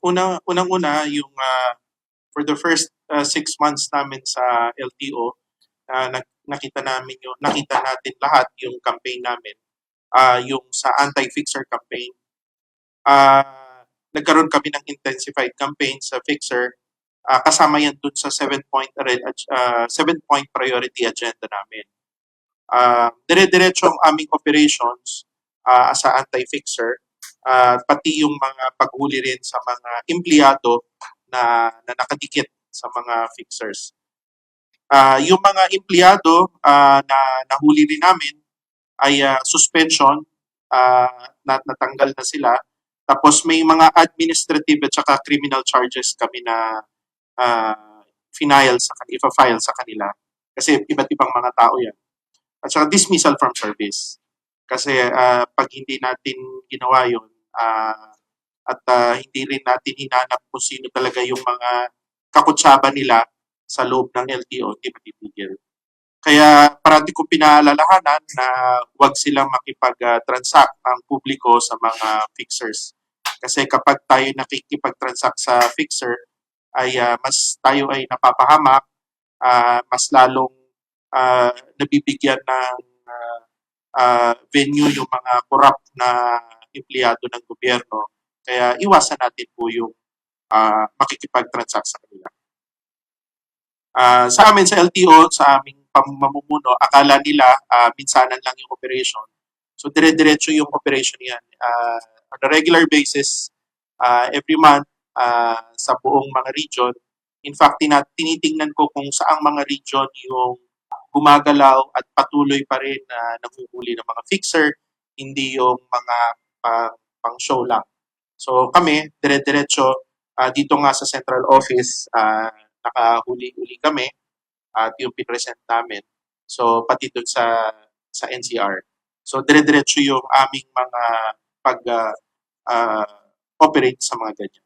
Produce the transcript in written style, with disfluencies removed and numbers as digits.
Unang-una yung for the first 6 months namin sa LTO, nakita natin lahat yung campaign namin, yung sa anti-fixer campaign. Nagkaroon kami ng intensified campaign sa fixer, kasama yan dun sa 7-point priority agenda namin. Dire-diretso ang aming operations sa anti-fixer, pati yung mga paghuli rin sa mga empleyado na nakadikit sa mga fixers. Yung mga empleyado na nahuli rin namin ay suspension, natanggal na sila. Tapos may mga administrative at saka criminal charges kami na ipa-file sa kanila. Kasi iba't ibang mga tao yan. At saka dismissal from service. Kasi pag hindi natin ginawa yun, at hindi rin natin hinanap kung sino talaga yung mga kakutsaba nila sa loob ng LTO, hindi matitigil. Kaya parati ko pinaalalahanan na huwag silang makipag-transact ang publiko sa mga fixers. Kasi kapag tayo nakikipag-transact sa fixer, ay mas tayo ay napapahamak, mas lalong nabibigyan ng venue yung mga corrupt na empleyado ng gobyerno. Kaya iwasan natin po yung makikipag-transact sa kanila. Sa amin sa LTO, sa aming pamumuno, akala nila minsanan lang yung operation. So dire-diretso yung operation yan. On a regular basis, every month, sa buong mga region. In fact, tinitingnan ko kung saang mga region yung gumagalaw at patuloy pa rin na nanguhuli ng mga fixer, hindi yung mga pang-show lang. So kami, dire-diretso, dito nga sa central office, nakahuli-huli kami at yung pinresent namin. So pati doon sa NCR. So dire-diretso yung aming mga pag-operate sa mga ganyan.